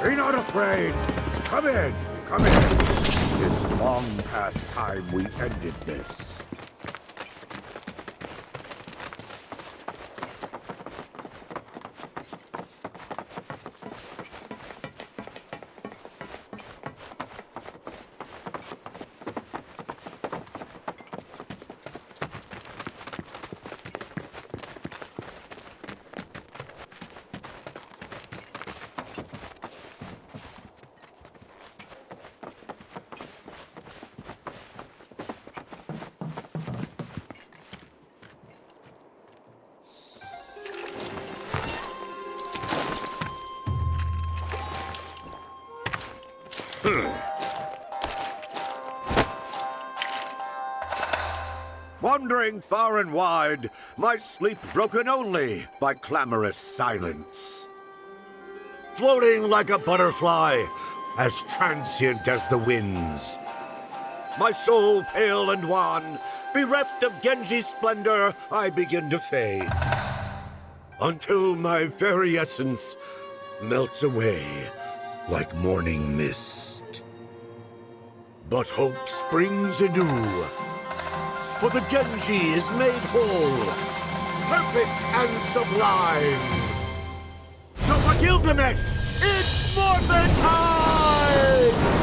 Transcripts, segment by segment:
Be not afraid. Come in. Come in. It's long past time we ended this. Wandering far and wide, my sleep broken only by clamorous silence. Floating like a butterfly, as transient as the winds. My soul pale and wan, bereft of Genji's splendor, I begin to fade. Until my very essence melts away like morning mist. But hope springs anew. For the Genji is made whole, perfect and sublime. So for Gilgamesh, it's morphin' time!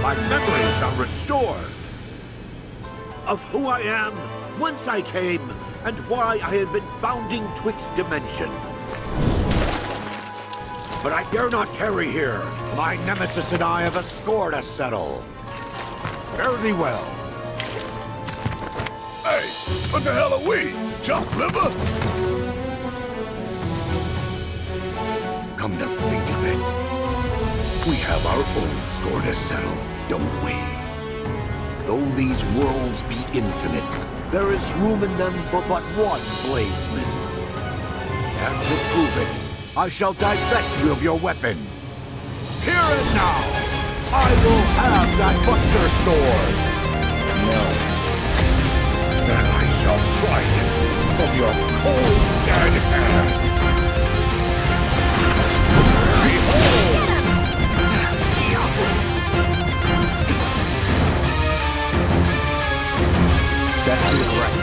My memories are restored of who I am, whence I came, and why I had been bounding twixt dimensions. But I dare not tarry here. My nemesis and I have a score to settle. Fare thee well. Hey, what the hell are we? Chop liver? Come to think of it, we have our own score to settle, don't we? Though these worlds be infinite, there is room in them for but one bladesman. And to prove it, I shall divest you of your weapon. Here and now, I will have that Buster Sword. No. Then I shall prize it from your cold, dead hand. Behold! Best is right.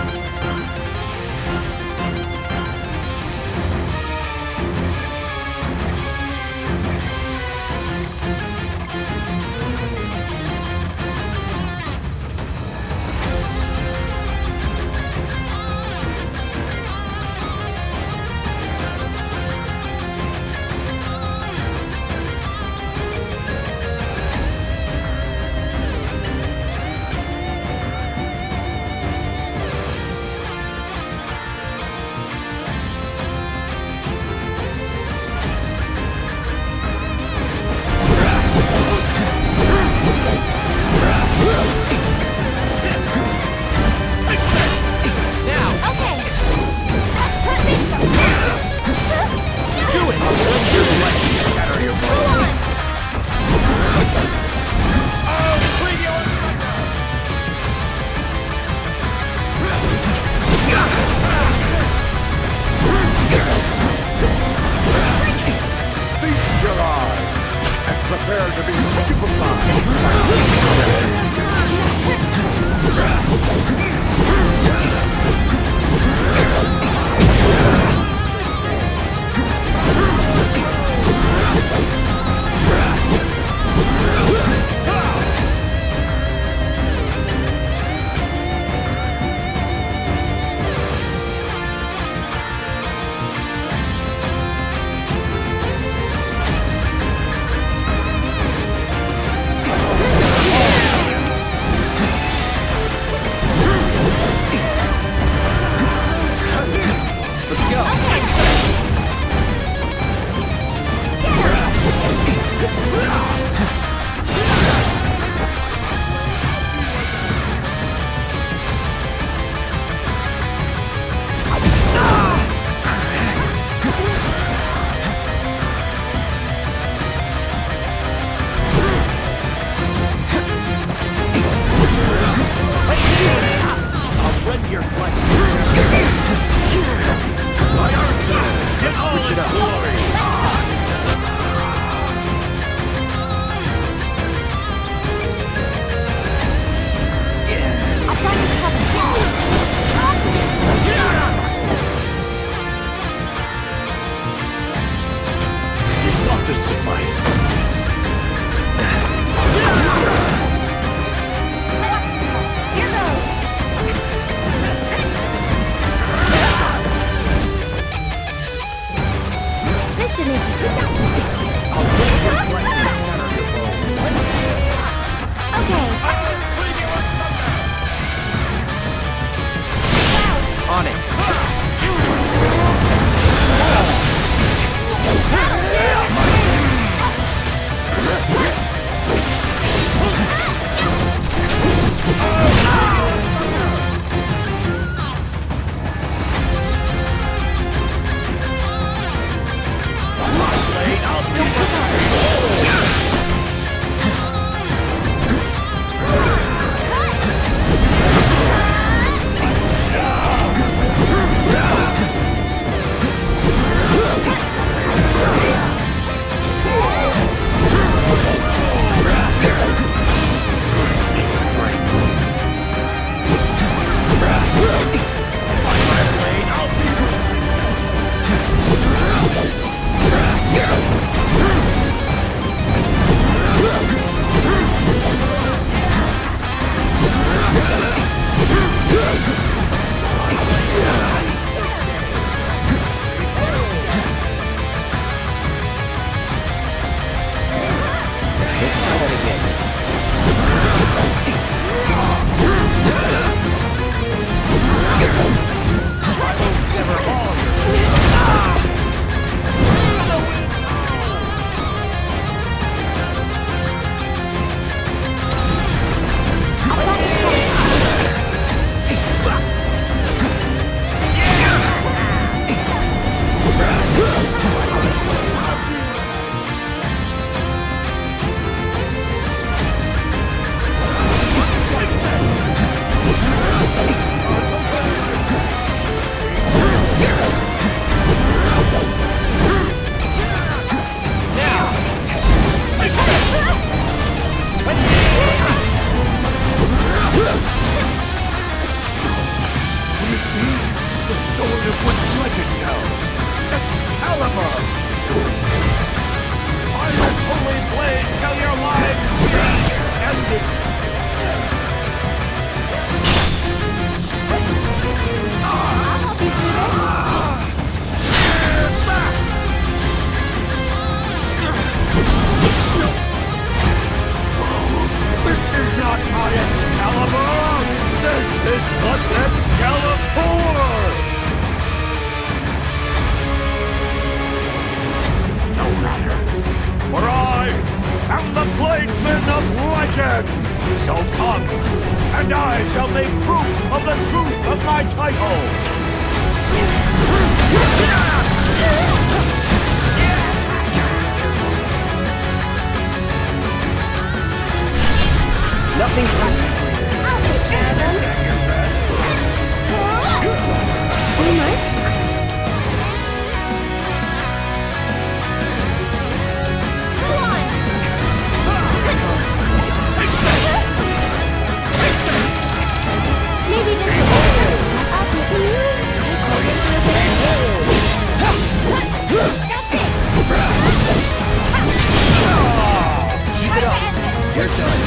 Excalibur! This is what Excalibur! No matter, for I am the bladesman of legend! So come, and I shall make proof of the truth of my title! Nothing perfect. I'll take care of them. Too much? Go on! Maybe this will work. I'll take you. That's it! Keep it up. You're done.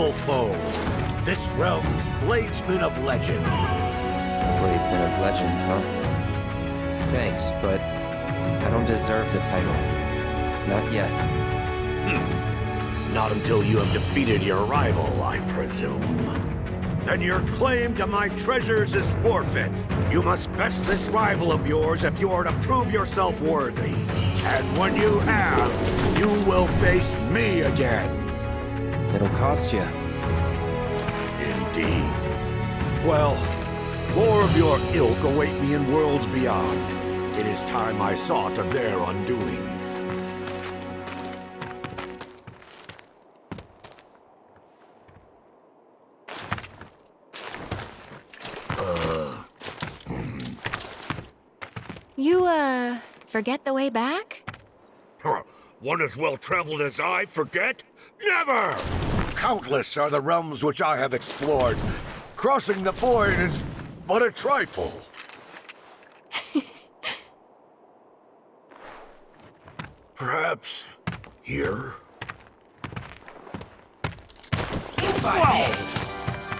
formidable foe. This realm's bladesman of legend. Bladesman of legend, huh? Thanks, but I don't deserve the title. Not yet. Not until you have defeated your rival, I presume. Then your claim to my treasures is forfeit. You must best this rival of yours if you are to prove yourself worthy. And when you have, you will face me again. It'll cost you. Indeed. Well, more of your ilk await me in worlds beyond. It is time I saw to their undoing. You, forget the way back? One as well-traveled as I forget? Never! Countless are the realms which I have explored. Crossing the void is but a trifle. Perhaps here?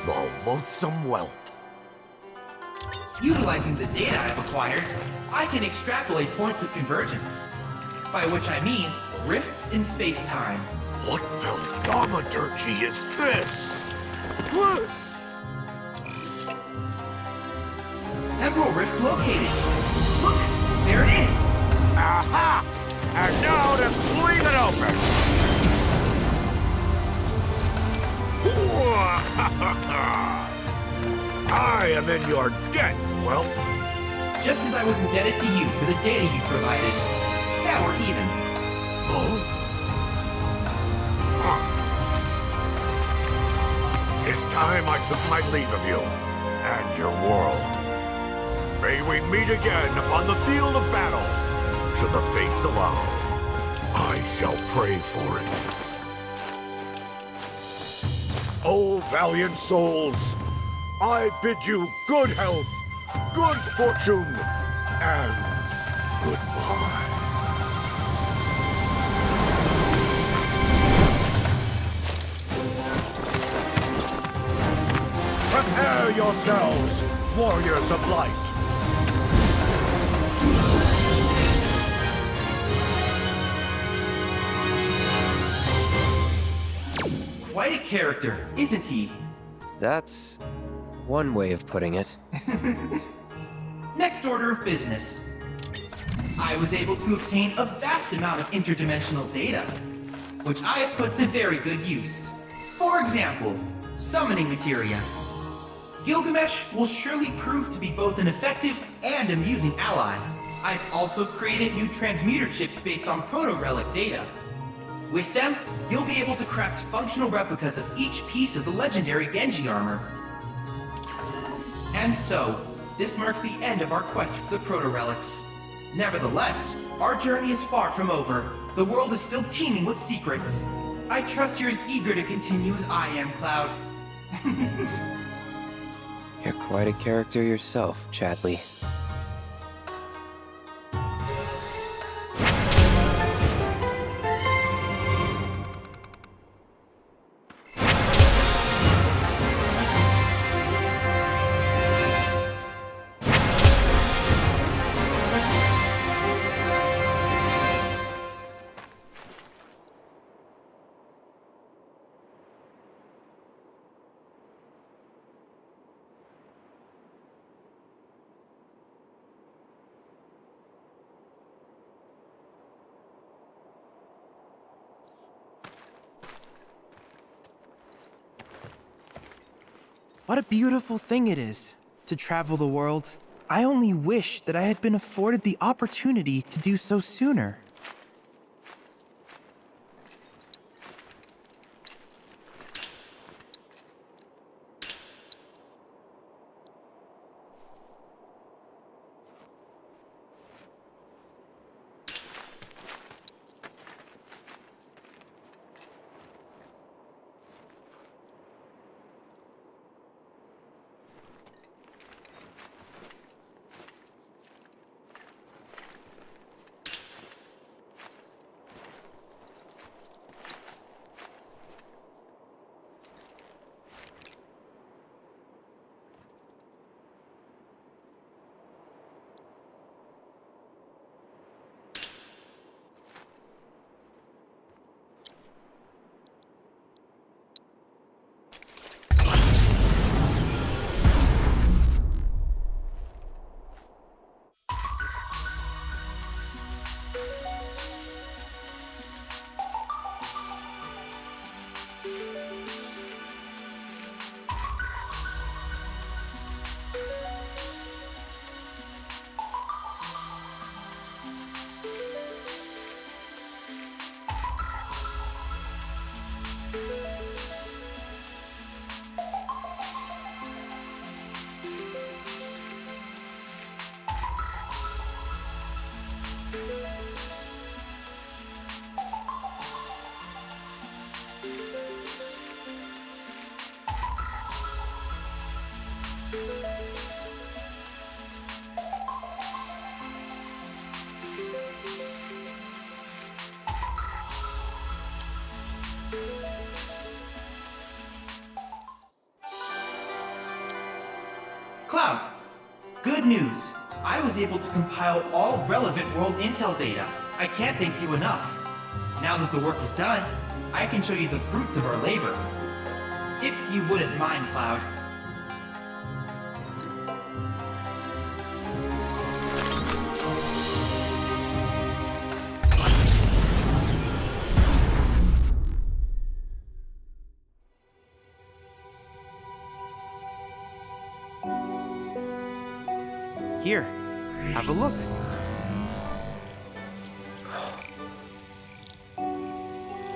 The loathsome whelp. Utilizing the data I've acquired, I can extrapolate points of convergence. By which I mean rifts in space-time. What thaumaturgy is this? What? Temporal rift located. Look, there it is. Aha! And now to leave it open! I am in your debt, well. Just as I was indebted to you for the data you've provided. Now we're even. It's time I took my leave of you and your world. May we meet again upon the field of battle. Should the fates allow, I shall pray for it. Oh, valiant souls, I bid you good health, good fortune, and goodbye. Prepare yourselves, warriors of light. Quite a character, isn't he? That's one way of putting it. Next order of business. I was able to obtain a vast amount of interdimensional data, which I have put to very good use. For example, summoning materia. Gilgamesh will surely prove to be both an effective and amusing ally. I've also created new transmuter chips based on proto-relic data. With them, you'll be able to craft functional replicas of each piece of the legendary Genji armor. And so, this marks the end of our quest for the proto-relics. Nevertheless, our journey is far from over. The world is still teeming with secrets. I trust you're as eager to continue as I am, Cloud. You're quite a character yourself, Chadley. What a beautiful thing it is to travel the world. I only wish that I had been afforded the opportunity to do so sooner. Cloud, good news. I was able to compile all relevant world intel data. I can't thank you enough. Now that the work is done, I can show you the fruits of our labor. If you wouldn't mind, Cloud. Here, have a look.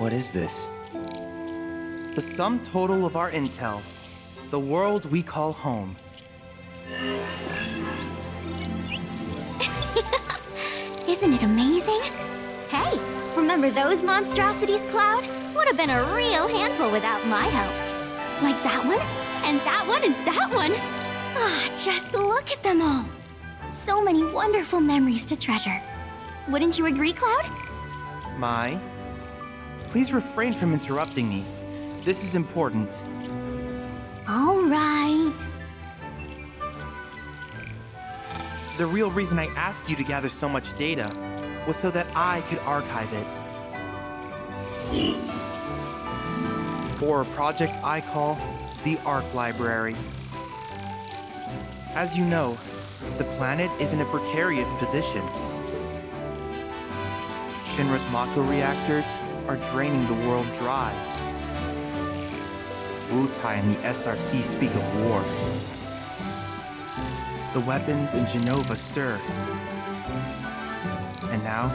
What is this? The sum total of our intel. The world we call home. Isn't it amazing? Hey, remember those monstrosities, Cloud? Would have been a real handful without my help. Like that one, and that one, and that one. Ah, just look at them all. So many wonderful memories to treasure. Wouldn't you agree, Cloud? Mai, please refrain from interrupting me. This is important. All right. The real reason I asked you to gather so much data was so that I could archive it. For a project I call the Ark Library. As you know, the planet is in a precarious position. Shinra's Mako reactors are draining the world dry. Wutai and the SRC speak of war. The weapons in Genova stir. And now,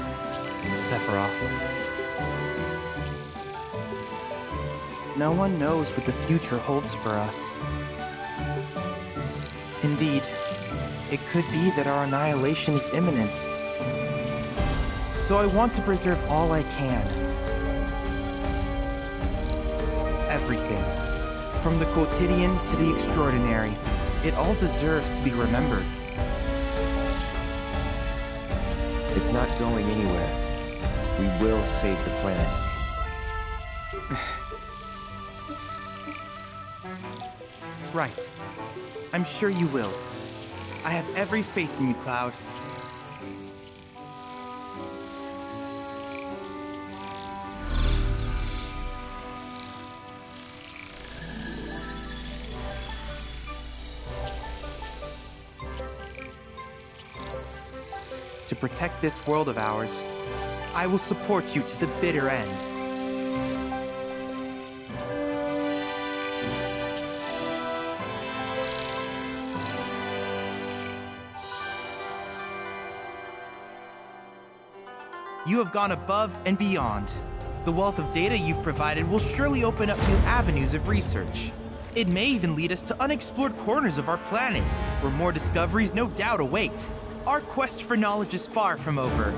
Sephiroth. No one knows what the future holds for us. Indeed, it could be that our annihilation is imminent. So I want to preserve all I can. Everything. From the quotidian to the extraordinary. It all deserves to be remembered. It's not going anywhere. We will save the planet. Right. I'm sure you will. I have every faith in you, Cloud. To protect this world of ours, I will support you to the bitter end. You have gone above and beyond. The wealth of data you've provided will surely open up new avenues of research. It may even lead us to unexplored corners of our planet, where more discoveries no doubt await. Our quest for knowledge is far from over.